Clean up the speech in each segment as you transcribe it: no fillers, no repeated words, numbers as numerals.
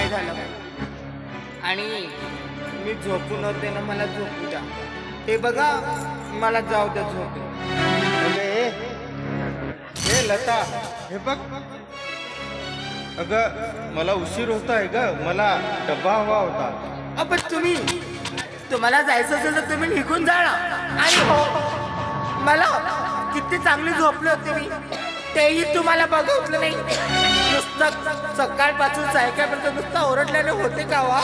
झालं आणि मी झोपून होते ना, मला झोपू द्या. हे बघा, मला जाऊ द्या झोप. हे लता, हे बघ. अगं मला उशीर होत आहे ग, मला डब्बा हवा होता. पण तुम्हाला जायचं असेल तर तुम्ही निघून जा ना. आणि हो, मला किती चांगली झोपले होते मी, तेही तुम्हाला बघवलं नाही. नुसतं सकाळपासून सायंकाळपर्यंत नुसतं ओरडल्याने होते का वा?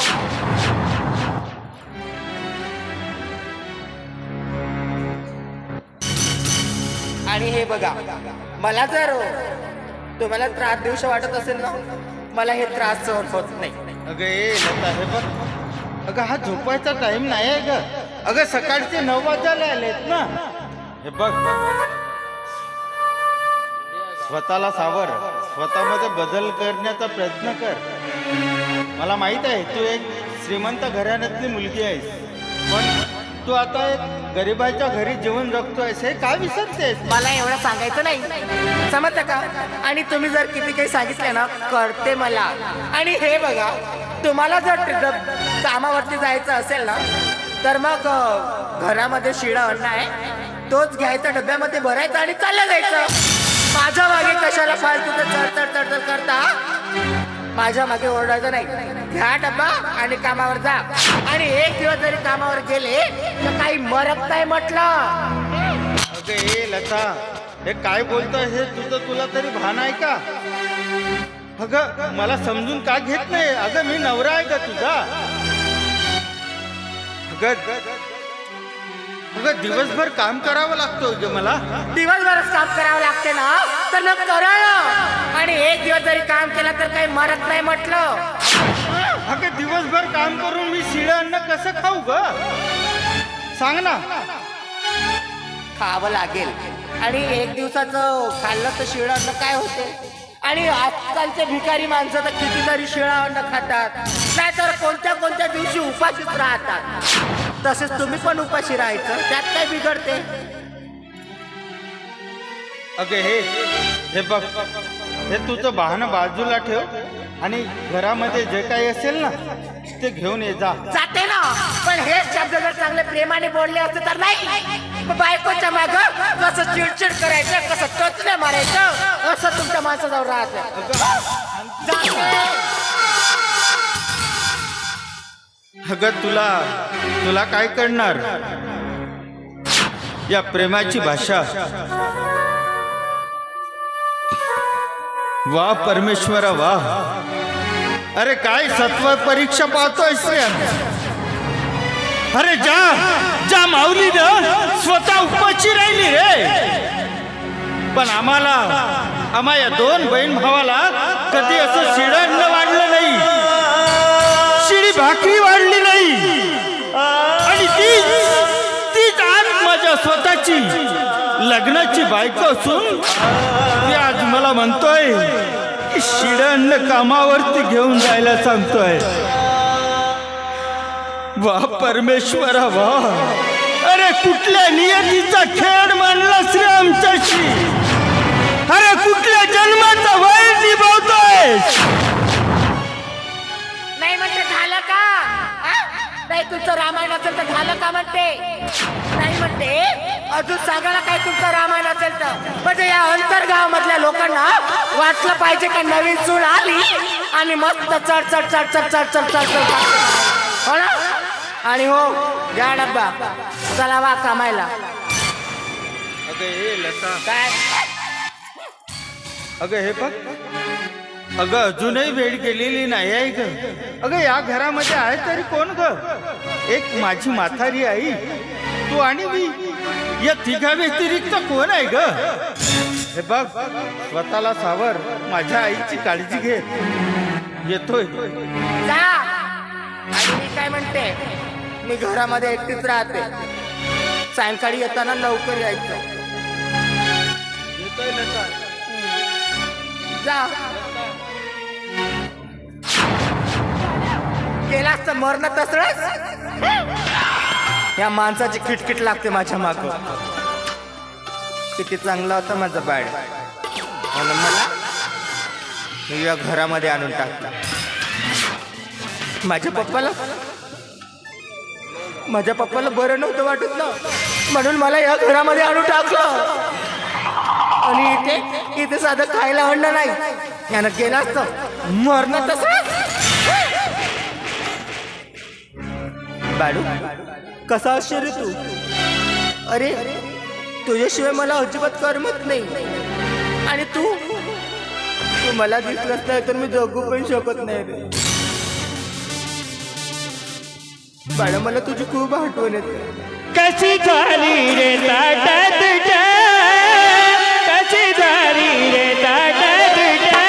आणि हे बघा, मला जर तुम्हाला त्रास देऊशी वाटत असेल ना, मला हे त्रास सहन होत नाही. अगं ए लता, हे बघ. अगं हा झोपायचा टाइम नाही आहे ग. अगं सकाळचे 9 वाजायला आलेत ना. हे बघ, स्वतःला सावर, स्वतःमध्ये बदल करण्याचा प्रयत्न कर. मला माहित आहे तू एक श्रीमंत घराण्यातली मुलगी आहेस, पण तू आता एक गरिबाच्या घरी जीवन जगतोयस, हे काय विसरतेस? मला एवढं सांगायचं नाही, समजतं का? आणि तुम्ही जर किती काही सांगितले ना, करते मला. आणि हे बघा, तुम्हाला जर कामावरती जायचं असेल ना, तर मग घरामध्ये शिळं अन्न आहे, तोच घ्यायचा, डब्यामध्ये भरायचा आणि चाललं जायचं. माझ्या मागे कशाला फालतू चढ करता? माझ्या मागे ओरडायचं नाही. घ्या डब्बा आणि कामावर जा. आणि एक दिवस जरी कामावर गेले तर काही मरत नाही म्हटलं. अगं ए लता, हे काय बोलतोय? हे तुला तरी भान आहे का? अगं मला समजून का घेत नाही? अगं मी नवरा आहे का तुझा? अगं दिवसभर काम करावं लागतं ग मला. दिवसभरच काम करावं लागते ना, तर न करावं. आणि एक दिवस जरी काम केलं तर काही मरत नाही म्हटलं. अगं दिवसभर काम करून मी शिळं अन्न कसं खाऊ ग? सांग ना. खावं लागेल. आणि एक दिवसाचं खाल्लं तर शिळं अन्न काय होते? आणि आजकालचे भिकारी माणसं तर कितीतरी शिळं अन्न खातात, नाहीतर कोणत्या दिवशी उपाशीच राहतात. तसेच तुम्ही पण उपाशी राहायचं, त्यात काय बिघडते? अगं हे बघ, हे तुझं बहाणं बाजूला ठेव आणि घरामध्ये जे काही असेल ना ते घेऊन ये जा. जाते ना, पण हे शब्द जर चांगले प्रेमाने बोलले असते तर नाही. बायकोच्या माग कसं चिडचिड करायचं, कसं टोचल्या मारायचं, असं तुमच्या माणसाजवळ राहतं. अगं तुला काय करणार? या प्रेमाची भाषा. वा परमेश्वरा वा. अरे काय सत्व परीक्षा पाहतोयस रे? अरे जा माऊली न स्वतः उपाशी राहिली रे. पण आम्हा या 2 बहीण भावाला कधी असं शिळं अन्न वाढलं नाही, शिळी भाकरी वाढली नाही. आणि तीच आज माझ्या स्वतःची लग्नाची बायको असून ती आज मला म्हणतोय की शिळं अन्न कामावरती घेऊन जायला सांगतोय. वा परमेश्वरा वा. अरे कुठल्या नियतीचा खेळ मांडलास रे आमच्याशी? अरे कुठल्या जन्माचा वय निभावतोय? नाही म्हणते झालं का? नाही तुमचं रामायण असेल तर झालं का म्हणते? नाही म्हणते अजून सांगायला काय तुमचं रामायण असेल तर? म्हणजे या अंतर्गाव मधल्या लोकांना वाटलं पाहिजे का नवीन सून आली आणि मस्त चढ हो ना. आणि हो, घ्या डब्बा, चला वा कामायला. अगं हे लता, काय? अगं हे बघ, अगं अजूनही वेळ गेलेली नाही आहे ग. अगं या घरामध्ये आहे तरी कोण ग? एक माझी म्हातारी आई, तू आणि मी, या तिघा व्यतिरिक्त कोण आहे ग? हे बघ, स्वतःला सावर, माझ्या आईची काळजी घे. येतोय जा. आणि मी काय म्हणते, मी घरामध्ये एकटीच राहते, सायंकाळी येताना लवकर यायचं. येतोय लता. जा. केलास तर मरण तसळच. या माणसाची किटकिट लागते माझ्या माग. किती चांगला होता माझा बाळ, म्हणून मला या घरामध्ये आणून टाकला. माझ्या पप्पाला बरं नव्हतं वाटत ना, म्हणून मला या घरामध्ये आणून टाकलं. आणि इथे साधं खायला आणलं नाही, यानं केलं असतं मरणं तसं. बाळू, कसा असशील रे तू? अरे तुझ्याशिवाय मला अजिबात करमत नाही. आणि तू मला दिसलंच नाही तर मी जगू पण शकत नाही रे. बाळा, मला तुझी खूप आठवण येते. कशी झाली रे ताटात जा, कशी झाली रे ताटात जा.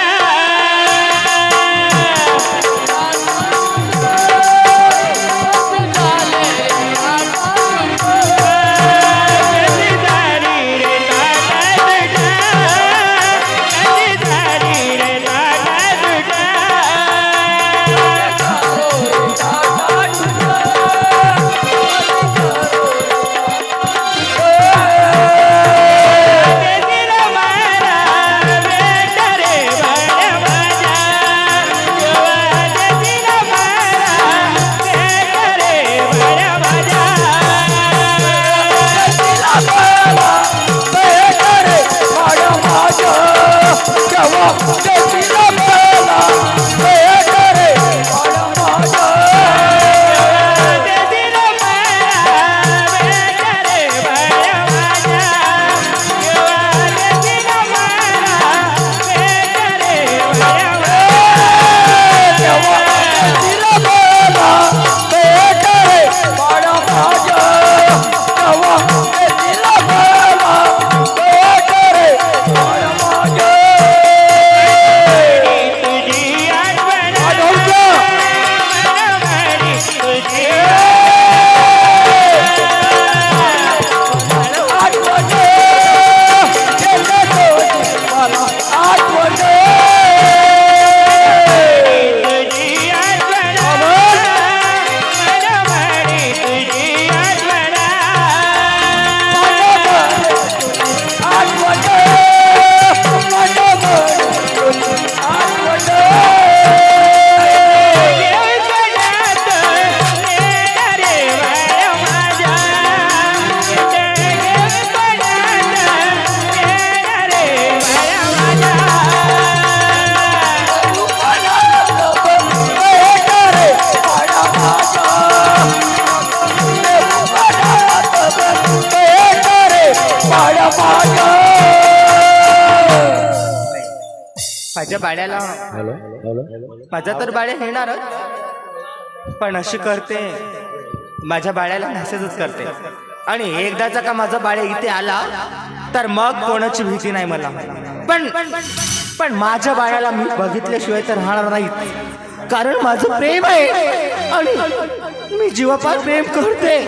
माझ्या बाळ्याला माझा तर बाळ्या येणारच, पण अशी करते माझ्या बाळ्याला मेसेजच करते. आणि एकदाचा का माझा बाळ्या इथे आला तर मग कोणाची भीती नाही मला. पण माझ्या बाळ्याला मी बघितल्याशिवाय तर राहणार नाही, कारण माझं प्रेम आहे आणि मी जीवापार प्रेम करते.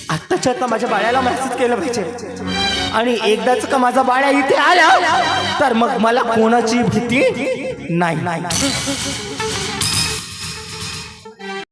आत्ताच्या आता माझ्या बाळ्याला मेसेज केलं पाहिजे. आणि एकदाच का माझा बाळ्या इथे आला तर मग मला कोणाची भीती नाही.